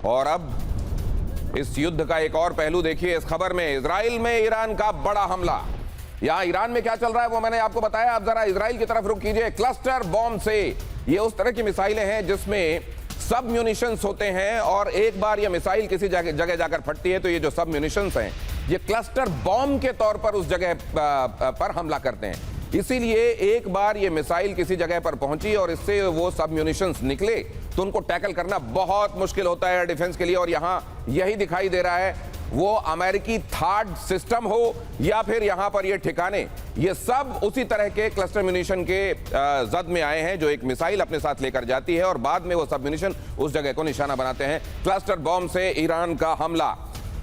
और अब इस युद्ध का एक और पहलू देखिए इस खबर में। इजराइल में ईरान का बड़ा हमला। यहां ईरान में क्या चल रहा है वो मैंने आपको बताया। अब जरा इजराइल की तरफ रुख कीजिए। क्लस्टर बॉम्ब से, ये उस तरह की मिसाइलें हैं जिसमें सब म्यूनिशंस होते हैं और एक बार ये मिसाइल किसी जगह जाकर फटती है तो ये जो सब म्यूनिशंस हैं ये क्लस्टर बॉम्ब के तौर पर उस जगह पर हमला करते हैं। इसीलिए एक बार ये मिसाइल किसी जगह पर पहुंची और इससे वो सब म्यूनिशंस निकले तो उनको टैकल करना बहुत मुश्किल होता है एयर डिफेंस के लिए। और यहां यही दिखाई दे रहा है, वो अमेरिकी थार्ड सिस्टम हो या फिर यहां पर ये ठिकाने, ये सब उसी तरह के क्लस्टर म्यूनिशन के जद में आए हैं जो एक मिसाइल अपने साथ लेकर जाती है और बाद में वो सब म्यूनिशन उस जगह को निशाना बनाते हैं। क्लस्टर बॉम्ब से ईरान का हमला,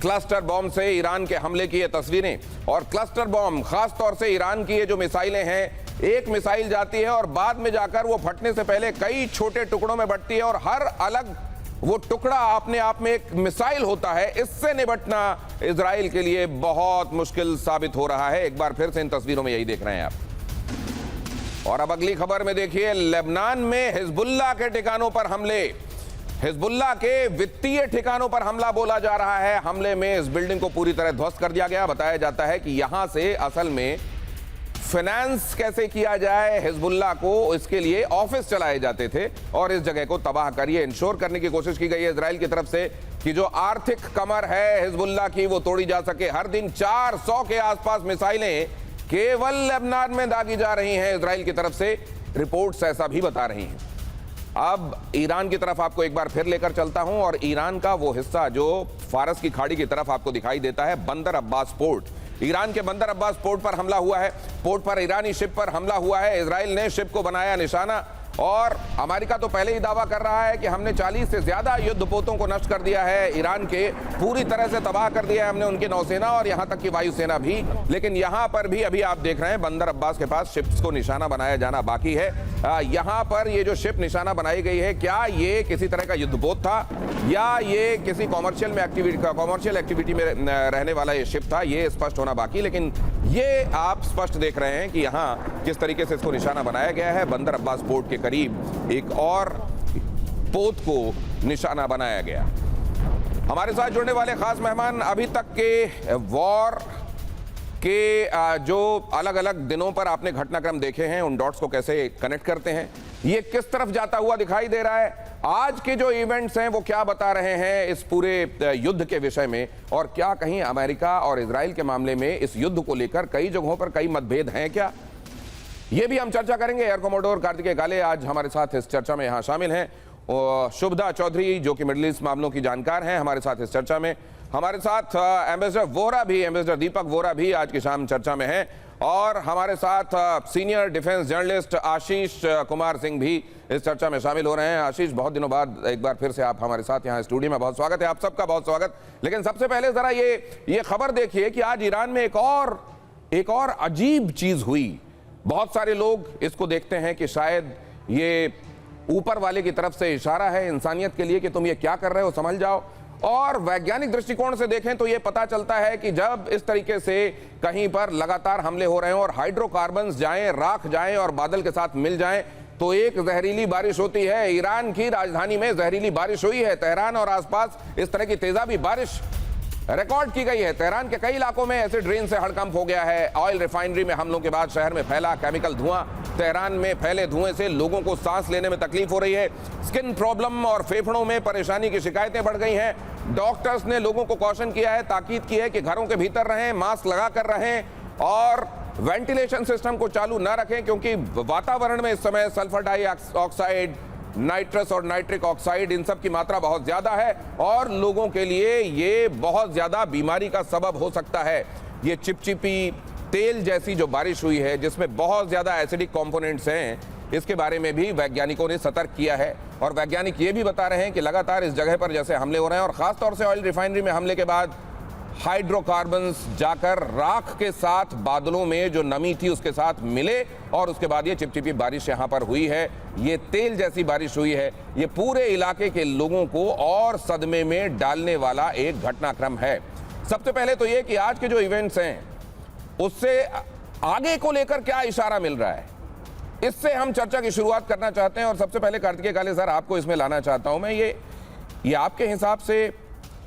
क्लस्टर बॉम्ब से ईरान के हमले की ये तस्वीरें। और क्लस्टर बॉम्ब खास तौर से ईरान की ये जो मिसाइलें हैं, एक मिसाइल जाती है और बाद में जाकर वो फटने से पहले कई छोटे टुकड़ों में बंटती है और हर अलग वो टुकड़ा अपने आप में एक मिसाइल होता है। इससे निपटना इजराइल के लिए बहुत मुश्किल साबित हो रहा है। एक बार फिर से इन तस्वीरों में यही देख रहे हैं आप। और अब अगली खबर में देखिए, लेबनान में हिजबुल्लाह के ठिकानों पर हमले। हिजबुल्लाह के वित्तीय ठिकानों पर हमला बोला जा रहा है। हमले में इस बिल्डिंग को पूरी तरह ध्वस्त कर दिया गया। बताया जाता है कि यहां से असल में फाइनेंस कैसे किया जाए हिजबुल्लाह को, इसके लिए ऑफिस चलाए जाते थे और इस जगह को तबाह कर ये इंश्योर करने की कोशिश की गई है इजराइल की तरफ से कि जो आर्थिक कमर है हिजबुल्लाह की वो तोड़ी जा सके। हर दिन 400 के आसपास मिसाइलें केवल लेबनान में दागी जा रही हैं इजराइल की तरफ से, रिपोर्ट्स ऐसा भी बता रही हैं। अब ईरान की तरफ आपको एक बार फिर लेकर चलता हूं और ईरान का वो हिस्सा जो फारस की खाड़ी की तरफ आपको दिखाई देता है, बंदर अब्बास पोर्ट। ईरान के बंदर अब्बास पोर्ट पर हमला हुआ है। पोर्ट पर ईरानी शिप पर हमला हुआ है। इजराइल ने शिप को बनाया निशाना और अमेरिका तो पहले ही दावा कर रहा है कि हमने 40 से ज्यादा युद्धपोतों को नष्ट कर दिया है। ईरान के पूरी तरह से तबाह कर दिया है हमने उनकी नौसेना और यहां तक कि वायुसेना भी। लेकिन यहां पर भी अभी आप देख रहे हैं बंदर अब्बास के पास शिप्स को निशाना बनाया जाना बाकी है। यहां पर ये जो शिप निशाना बनाई गई है, क्या ये किसी तरह का युद्धपोत था या ये किसी कॉमर्शियल एक्टिविटी में रहने वाला ये शिप था, ये स्पष्ट होना बाकी। लेकिन ये आप स्पष्ट देख रहे हैं कि यहाँ किस तरीके से इसको निशाना बनाया गया है। बंदर अब्बास पोर्ट के करीब एक और पोत को निशाना बनाया गया। हमारे साथ जुड़ने वाले खास मेहमान अभी तक के वॉर के जो अलग अलग दिनों पर आपने घटनाक्रम देखे हैं, उन डॉट्स को कैसे कनेक्ट करते हैं, ये किस तरफ जाता हुआ दिखाई दे रहा है, आज के जो इवेंट्स हैं वो क्या बता रहे हैं इस पूरे युद्ध के विषय में, और क्या कहीं अमेरिका और इजराइल के मामले में इस युद्ध को लेकर कई जगहों पर कई मतभेद हैं क्या, ये भी हम चर्चा करेंगे। एयर कमोडोर कार्तिकेय काले आज हमारे साथ इस चर्चा में यहाँ शामिल हैं। शुभदा चौधरी जो कि मिडिल ईस्ट मामलों की जानकार हैं हमारे साथ इस चर्चा में। हमारे साथ एम्बेसडर दीपक वोरा भी आज की शाम चर्चा में हैं और हमारे साथ senior defence journalist Ashish Kumar Singh भी इस चर्चा में शामिल हो रहे हैं। आशीष, बहुत दिनों बाद एक बार फिर से आप हमारे साथ यहाँ स्टूडियो में, बहुत स्वागत है आप सबका, बहुत स्वागत। लेकिन सबसे पहले जरा ये खबर देखिए कि आज ईरान में एक और अजीब चीज हुई। बहुत सारे लोग इसको देखते हैं कि शायद ये ऊपर वाले की तरफ से इशारा है इंसानियत के लिए कि तुम ये क्या कर रहे हो, समझ जाओ। और वैज्ञानिक दृष्टिकोण से देखें तो ये पता चलता है कि जब इस तरीके से कहीं पर लगातार हमले हो रहे हैं और हाइड्रोकार्बन्स जाएं, राख जाएं और बादल के साथ मिल जाएं तो एक जहरीली बारिश होती है। ईरान की राजधानी में जहरीली बारिश हुई है। तेहरान और आसपास इस तरह की तेजाबी बारिश रिकॉर्ड की गई है। तेहरान के कई इलाकों में एसिड रेन से हड़कंप हो गया है। ऑयल रिफाइनरी में हमलों के बाद शहर में फैला केमिकल धुआं। तेहरान में फैले धुएं से लोगों को सांस लेने में तकलीफ हो रही है। स्किन प्रॉब्लम और फेफड़ों में परेशानी की शिकायतें बढ़ गई हैं। डॉक्टर्स ने लोगों को कॉशन किया है, ताकीद की है कि घरों के भीतर रहें, मास्क लगा कर रहें और वेंटिलेशन सिस्टम को चालू न रखें क्योंकि वातावरण में इस समय सल्फर डाइऑक्साइड, नाइट्रस और नाइट्रिक ऑक्साइड, इन सब की मात्रा बहुत ज्यादा है और लोगों के लिए ये बहुत ज्यादा बीमारी का सबब हो सकता है। ये चिपचिपी तेल जैसी जो बारिश हुई है जिसमें बहुत ज्यादा एसिडिक कंपोनेंट्स हैं, इसके बारे में भी वैज्ञानिकों ने सतर्क किया है। और वैज्ञानिक ये भी बता रहे हैं कि लगातार इस जगह पर जैसे हमले हो रहे हैं और खासतौर से ऑयल रिफाइनरी में हमले के बाद हाइड्रोकार्बन्स जाकर राख के साथ बादलों में जो नमी थी उसके साथ मिले और उसके बाद ये चिपचिपी बारिश यहाँ पर हुई है। ये तेल जैसी बारिश हुई है। ये पूरे इलाके के लोगों को और सदमे में डालने वाला एक घटनाक्रम है। सबसे पहले तो ये कि आज के जो इवेंट्स हैं उससे आगे को लेकर क्या इशारा मिल रहा है, इससे हम चर्चा की शुरुआत करना चाहते हैं। और सबसे पहले कार्तिकेय काले सर, आपको इसमें लाना चाहता हूं मैं। ये ये आपके हिसाब से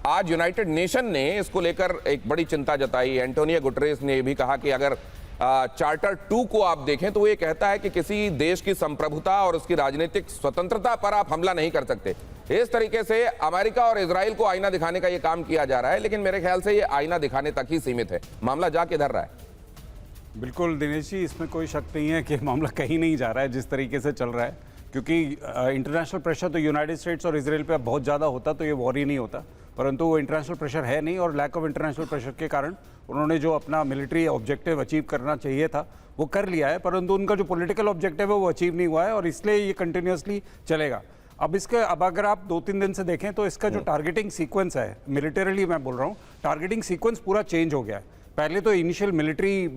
आज यूनाइटेड नेशन ने इसको लेकर एक बड़ी चिंता जताई। एंटोनियो गुटरेस ने भी कहा कि अगर चार्टर 2 को आप देखें तो ये कहता है कि किसी देश की संप्रभुता और उसकी राजनीतिक स्वतंत्रता पर आप हमला नहीं कर सकते। इस तरीके से अमेरिका और इजराइल को आईना दिखाने का ये काम किया जा रहा है, लेकिन मेरे ख्याल से ये आईना दिखाने तक ही सीमित है। मामला जा किधर रहा है? बिल्कुल दिनेश जी, इसमें कोई शक नहीं है कि मामला कहीं नहीं जा रहा है जिस तरीके से चल रहा है, क्योंकि इंटरनेशनल प्रेशर तो यूनाइटेड स्टेट्स और इजराइल पे बहुत ज़्यादा होता तो ये वॉर ही नहीं होता, परंतु वो इंटरनेशनल प्रेशर है नहीं, और लैक ऑफ इंटरनेशनल प्रेशर के कारण उन्होंने जो अपना मिलिट्री ऑब्जेक्टिव अचीव करना चाहिए था वो कर लिया है, परंतु उनका जो पॉलिटिकल ऑब्जेक्टिव है वो अचीव नहीं हुआ है, और इसलिए ये कंटिन्यूसली चलेगा। अब अगर आप 2-3 दिन से देखें तो इसका जो टारगेटिंग सीक्वेंस है, मिलिटरीली मैं बोल रहा हूँ, टारगेटिंग सीक्वेंस पूरा चेंज हो गया है। पहले तो इनिशियल मिलिट्री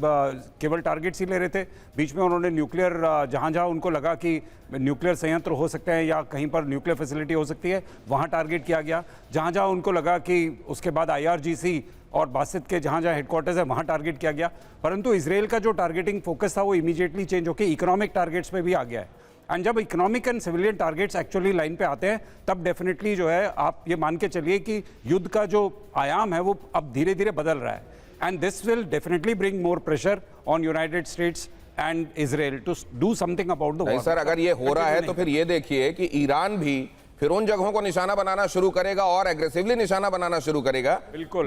केवल टारगेट्स ही ले रहे थे, बीच में उन्होंने न्यूक्लियर जहाँ जहाँ उनको लगा कि न्यूक्लियर संयंत्र हो सकते हैं या कहीं पर न्यूक्लियर फैसिलिटी हो सकती है वहाँ टारगेट किया गया। जहाँ जहाँ उनको लगा कि उसके बाद IRGC और बासित के जहाँ जहाँ हेडक्वार्टर्स है वहाँ टारगेट किया गया, परंतु इसराइल का जो टारगेटिंग फोकस था वो इमीडिएटली चेंज होकर इकोनॉमिक टारगेट्स पे भी आ गया है। एंड जब economic and civilian targets actually line पे आते हैं तब डेफिनेटली जो है आप ये मान के चलिए कि युद्ध का जो आयाम है वो अब धीरे धीरे बदल रहा है, and this will definitely bring more pressure on United States and Israel to do something about the war. Sir, अगर ये हो रहा है तो फिर ये देखिए कि ईरान भी फिर उन जगहों को निशाना बनाना शुरू करेगा और एग्रेसिवली निशाना बनाना शुरू करेगा। बिल्कुल।